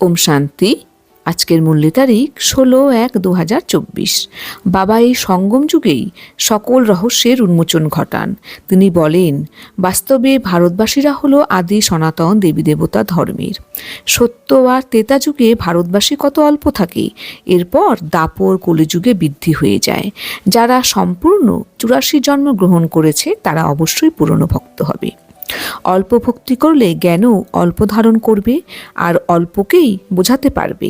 ওম শান্তি। আজকের মূল্য তারিখ 16/1/2024। বাবা এই সঙ্গম যুগেই সকল রহস্যের উন্মোচন ঘটান। তিনি বলেন, বাস্তবে ভারতবাসীরা হলো আদি সনাতন দেবী দেবতা ধর্মের। সত্য আর ত্রেতা যুগে ভারতবাসী কত অল্প থাকে, এরপর দাপর কলিযুগে বৃদ্ধি হয়ে যায়। যারা সম্পূর্ণ 84 জন্ম গ্রহণ করেছে তারা অবশ্যই পুরনো ভক্ত হবে। অল্প ভক্তি করলে জ্ঞানও অল্প ধারণ করবে আর অল্পকেই বোঝাতে পারবে।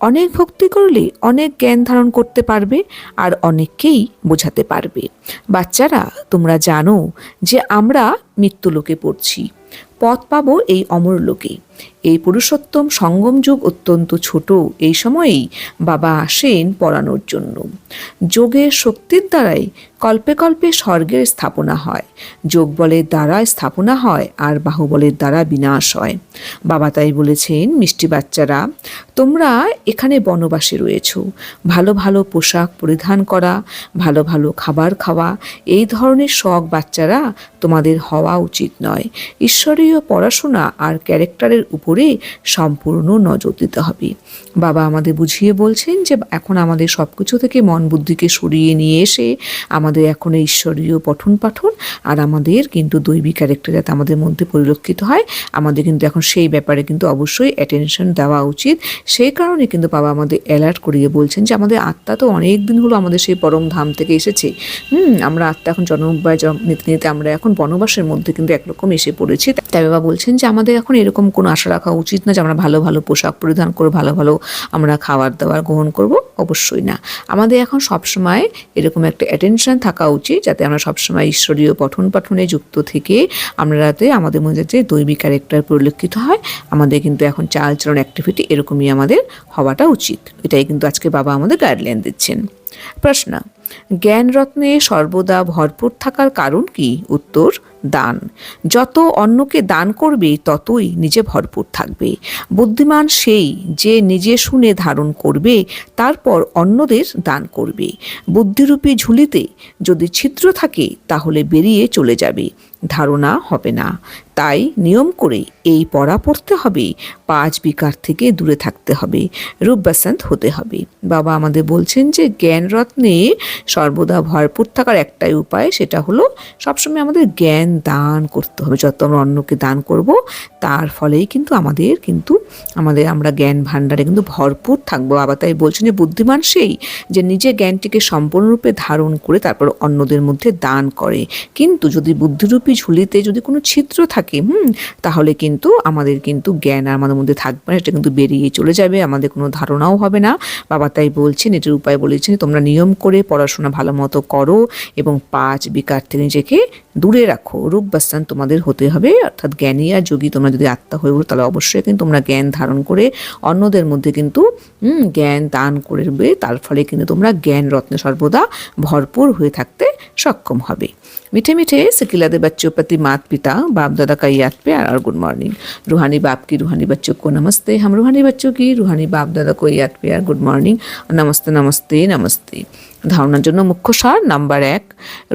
অনেক ভক্তি করলে অনেক জ্ঞান ধারণ করতে পারবে আর অনেককেই বোঝাতে পারবে। বাচ্চারা, তোমরা জানো যে আমরা মৃত্যুলোকে পড়ছি, পথ পাবো এই অমরলোকে। এই পুরুষোত্তম সঙ্গম যুগ অত্যন্ত ছোট। এই সময়েই বাবা আসেন পড়ানোর জন্য। যোগের শক্তির দ্বারাই কল্পে কল্পে স্বর্গের স্থাপনা হয়, যোগ বলের দ্বারা স্থাপনা হয় আর বাহুবলের দ্বারা বিনাশ হয়। বাবা তাই বলেছেন, মিষ্টি বাচ্চারা, তোমরা এখানে বনবাসে রয়েছ। ভালো ভালো পোশাক পরিধান করা, ভালো ভালো খাবার খাওয়া, এই ধরনের শখ বাচ্চারা তোমাদের হওয়া উচিত নয়। ঈশ্বরীয় পড়াশোনা আর ক্যারেক্টারের উপরে সম্পূর্ণ নজর দিতে হবে। বাবা আমাদের বুঝিয়ে বলছেন যে এখন আমাদের সব কিছু থেকে মন বুদ্ধিকে সরিয়ে নিয়ে এসে আমাদের এখন ঈশ্বরীয় পঠন পাঠন আর আমাদের কিন্তু দৈবিক ক্যারেক্টার যাতে আমাদের মধ্যে পরিলক্ষিত হয়, আমাদের কিন্তু এখন সেই ব্যাপারে কিন্তু অবশ্যই অ্যাটেনশন দেওয়া উচিত। সেই কারণে কিন্তু বাবা আমাদের অ্যালার্ট করিয়ে বলছেন যে আমাদের আত্মা তো অনেক দিন হলো আমাদের সেই পরম ধাম থেকে এসেছে। আমরা আত্মা এখন জন্মবায় নিতে নিতে আমরা এখন বনবাসের মধ্যে কিন্তু একরকম এসে পড়েছি। তাই বাবা বলছেন যে আমাদের এখন এরকম কোনো আশা রাখা উচিত না যে আমরা ভালো ভালো পোশাক পরিধান করে ভালো ভালো আমরা খাবার দাবার গ্রহণ করব, অবশ্যই না। আমাদের এখন সবসময় এরকম একটা অ্যাটেনশন থাকা উচিত যাতে আমরা সবসময় ঈশ্বরীয় পঠন পাঠনে যুক্ত থেকে আমরা যাতে আমাদের মধ্যে যে দৈবিক ক্যারেক্টার পরিলক্ষিত হয়, আমাদের কিন্তু এখন চালচলন অ্যাক্টিভিটি এরকমই আমাদের হওয়াটা উচিত। এটাই কিন্তু আজকে বাবা আমাদের গাইডলাইন দিচ্ছেন। প্রশ্ন, জ্ঞান রত্নে সর্বদা ভরপুর থাকার কারণ কি? উত্তর, দান। যত অন্যকে দান করবে ততই নিজে ভরপুর থাকবে। বুদ্ধিমান সেই যে নিজে শুনে ধারণ করবে, তারপর অন্যদের দান করবে। বুদ্ধিরূপী ঝুলিতে যদি ছিদ্র থাকে তাহলে বেরিয়ে চলে যাবে, ধারণা হবে না। তাই নিয়ম করে এই পড়া পড়তে হবে, 5 বিকার থেকে দূরে থাকতে হবে, রূপ বসন্ত হতে হবে। বাবা আমাদের বলছেন যে জ্ঞান রত্নে সর্বদা ভরপুর থাকার একটাই উপায়, সেটা হলো সবসময় আমাদের জ্ঞান দান করতে হবে। যত আমরা অন্যকে দান করব তার ফলেই কিন্তু আমরা জ্ঞান ভাণ্ডারে কিন্তু ভরপুর থাকবো। বাবা তাই বলছেন যে বুদ্ধিমান সেই যে নিজে জ্ঞানটিকে সম্পূর্ণরূপে ধারণ করে তারপর অন্যদের মধ্যে দান করে। কিন্তু যদি বুদ্ধিরূপী ঝুলিতে যদি কোনো ছিদ্র থাকে তাহলে কিন্তু আমাদের কিন্তু জ্ঞান আর আমাদের মধ্যে থাকবে না, এটা কিন্তু বেরিয়ে চলে যাবে, আমাদের কোনো ধারণাও হবে না। বাবা তাই বলছেন, এটার উপায় বলেছেন তোমরা নিয়ম করে পড়াশোনা ভালো মতো করো এবং 5 বিকার থেকে নিজেকে দূরে রাখো। রূপ বাস্তান তোমাদের হতে হবে, অর্থাৎ জ্ঞানী আর যোগী তোমরা যদি আত্মা হয়ে ওঠো তাহলে অবশ্যই কিন্তু তোমরা জ্ঞান ধারণ করে অন্যদের মধ্যে কিন্তু জ্ঞান দান করবে। তার ফলে কিন্তু তোমরা জ্ঞান রত্নে সর্বদা ভরপুর হয়ে থাকতে সক্ষম হবে। मीठे मीठे सिकिलादे बच्चों प्रति मात पिता बाप दादा का याद प्यार और गुड मॉर्निंग। रूहानी बाप की रूहानी बच्चों को नमस्ते। हम रूहानी बच्चों की रूहानी बाप दादा को याद प्यार गुड मॉर्निंग और नमस्ते नमस्ते नमस्ते। ধারণার জন্য মুখ্য সার নাম্বার 1,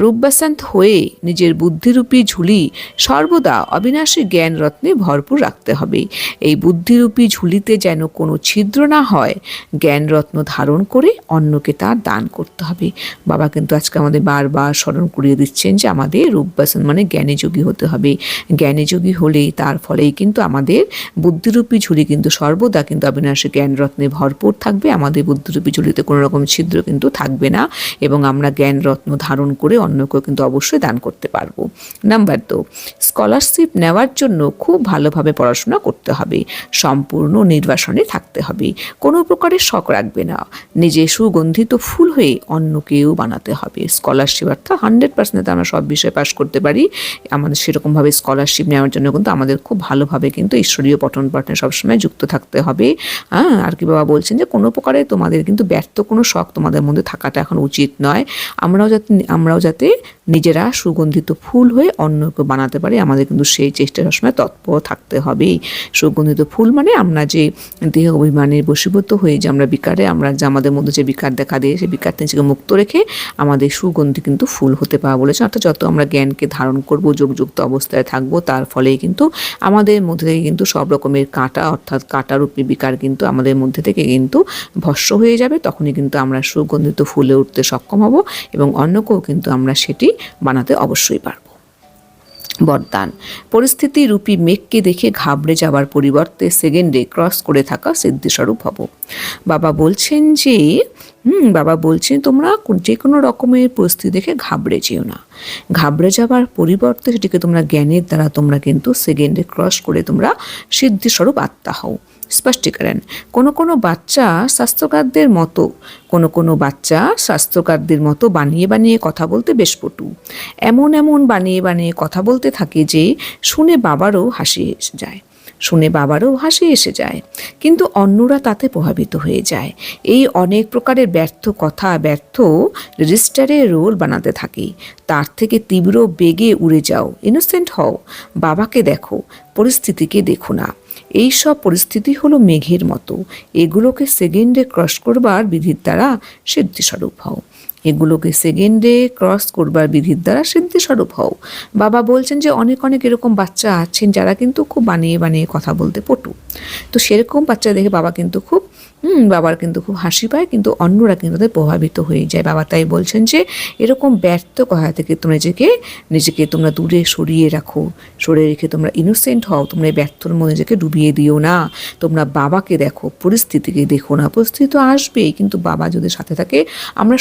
রূপবাসন্ত হয়ে নিজের বুদ্ধিরূপী ঝুলি সর্বদা অবিনাশী জ্ঞান রত্নে ভরপুর রাখতে হবে। এই বুদ্ধিরূপী ঝুলিতে যেন কোনো ছিদ্র না হয়, জ্ঞান রত্ন ধারণ করে অন্যকে তার দান করতে হবে। বাবা কিন্তু আজকে আমাদের বারবার স্মরণ করিয়ে দিচ্ছেন যে আমাদের রূপবাসন মানে জ্ঞানী যোগী হতে হবে। জ্ঞানী যোগী হলেই তার ফলেই কিন্তু আমাদের বুদ্ধিরূপী ঝুলি কিন্তু সর্বদা কিন্তু অবিনাশী জ্ঞান রত্নে ভরপুর থাকবে। আমাদের বুদ্ধিরূপী ঝুলিতে কোনো রকম ছিদ্র কিন্তু থাকবে না এবং আমরা জ্ঞান রত্ন ধারণ করে অন্যকেও কিন্তু অবশ্যই দান করতে পারবো। নাম্বার 2, স্কলারশিপ নেওয়ার জন্য খুব ভালোভাবে পড়াশোনা করতে হবে, সম্পূর্ণ নির্বাসনে থাকতে হবে, কোনো প্রকারের শখ রাখবে না, নিজে সুগন্ধিত ফুল হয়ে অন্যকেও বানাতে হবে। স্কলারশিপ অর্থাৎ 100% আমরা সব বিষয়ে পাশ করতে পারি, আমাদের সেরকমভাবে স্কলারশিপ নেওয়ার জন্য কিন্তু আমাদের খুব ভালোভাবে কিন্তু ঈশ্বরীয় পঠন পাঠনে সবসময় যুক্ত থাকতে হবে। আর কি বাবা বলছেন যে কোনো প্রকারে তোমাদের কিন্তু ব্যর্থ কোনো শখ তোমাদের মধ্যে থাকাটা এখন উচিত নয়। আমরাও যাতে নিজেরা সুগন্ধিত ফুল হয়ে অন্যকে বানাতে পারি, আমাদের কিন্তু সেই চেষ্টা সবসময় তৎপর থাকতে হবে। সুগন্ধিত ফুল মানে আমরা যে দেহ অভিমানের বশীভূত হয়ে যে আমরা বিকারে যে আমাদের মধ্যে যে বিকার দেখা দিয়ে সেই বিকার থেকে মুক্ত রেখে আমাদের সুগন্ধি কিন্তু ফুল হতে পাওয়া বলেছে। অর্থাৎ যত আমরা জ্ঞানকে ধারণ করব, যোগযুক্ত অবস্থায় থাকবো, তার ফলে কিন্তু আমাদের মধ্যে থেকে কিন্তু সব রকমের কাঁটা অর্থাৎ কাঁটারূপী বিকার কিন্তু আমাদের মধ্যে থেকে কিন্তু ভস্ম হয়ে যাবে। তখনই কিন্তু আমরা সুগন্ধিত ফুলে উঠতে সক্ষম হব এবং অন্যকেও কিন্তু আমরা সেটি বানাতে অবশ্যই পারব। বরদান, পরিস্থিতি রূপী মেঘকে দেখে ঘাবড়ে যাওয়ার পরিবর্তে সেকেন্ডে ক্রস করে থাকা সিদ্ধিস্বরূপ হব। বাবা বলছেন তোমরা যে কোনো রকমের পরিস্থিতি দেখে ঘাবড়ে যেও না। ঘাবড়ে যাওয়ার পরিবর্তে সেটিকে তোমরা জ্ঞানের দ্বারা তোমরা কিন্তু সেকেন্ডে ক্রস করে তোমরা সিদ্ধিস্বরূপ আত্মা হও। স্পষ্টীকরণ, কোনো বাচ্চা শাস্ত্রকারদের মতো বানিয়ে বানিয়ে কথা বলতে বেশ পটু। এমন বানিয়ে বানিয়ে কথা বলতে থাকে যে শুনে বাবারও হাসি এসে যায় কিন্তু অন্যরা তাতে প্রভাবিত হয়ে যায়। এই অনেক প্রকারের ব্যর্থ কথা ব্যর্থ রেজিস্টারে রোল বানাতে থাকে। তার থেকে তীব্র বেগে উড়ে যাও, ইনোসেন্ট হও, বাবাকে দেখো, পরিস্থিতিকে দেখো না। এই সব পরিস্থিতি হলো মেঘের মতো, এগুলোকে সেকেন্ডে ক্রস করবার বিধির দ্বারা সিদ্ধিস্বরূপ হও। বাবা বলছেন যে অনেক এরকম বাচ্চা আছেন যারা কিন্তু খুব বানিয়ে বানিয়ে কথা বলতে পটু। তো সেরকম বাচ্চা দেখে বাবার কিন্তু খুব হাসি পায় কিন্তু অন্যরা কিন্তু তাদের প্রভাবিত হয়ে যায়। বাবা তাই বলছেন যে এরকম ব্যর্থ কথা থেকে তোমরা নিজেকে তোমরা দূরে সরিয়ে রেখে তোমরা ইনোসেন্ট হও। তোমরা এই ব্যর্থর মধ্যে নিজেকে ডুবিয়ে দিও না। তোমরা বাবাকে দেখো, পরিস্থিতিকে দেখো না। পরিস্থিতি তো আসবেই, কিন্তু বাবা যদি সাথে থাকে আমরা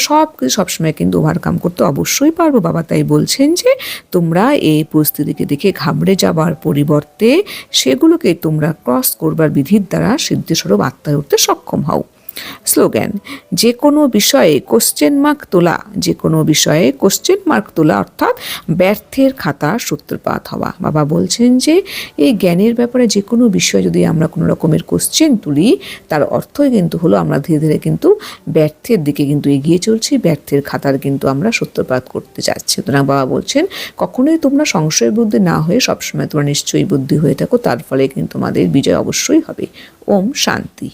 সবসময় কিন্তু ওভারকাম করতে অবশ্যই পারবো। বাবা তাই বলছেন যে তোমরা এই পরিস্থিতিকে দেখে ঘাবড়ে যাওয়ার পরিবর্তে সেগুলোকে তোমরা ক্রস করবার বিধির দ্বারা সিদ্ধিস্বরূপ আত্মায় উঠতে সক্ষম হও। স্লোগান, যে কোনো বিষয়ে কোশ্চেন মার্ক তোলা অর্থাৎ ব্যর্থের খাতা সূত্রপাত হওয়া। বাবা বলছেন যে এই জ্ঞানের ব্যাপারে যে কোনো বিষয়ে যদি আমরা কোনো রকমের কোশ্চেন তুলি তার অর্থই কিন্তু হলো আমরা ধীরে ধীরে কিন্তু ব্যর্থের দিকে কিন্তু এগিয়ে চলছি, ব্যর্থের খাতার কিন্তু আমরা সূত্রপাত করতে যাচ্ছি। সুতরাং বাবা বলছেন কখনোই তোমরা সংশয় বুদ্ধি না হয়ে সবসময় তোমরা নিশ্চয়ই বুদ্ধি হয়ে থাকো, তার ফলে কিন্তু তোমাদের বিজয় অবশ্যই হবে। ওম শান্তি।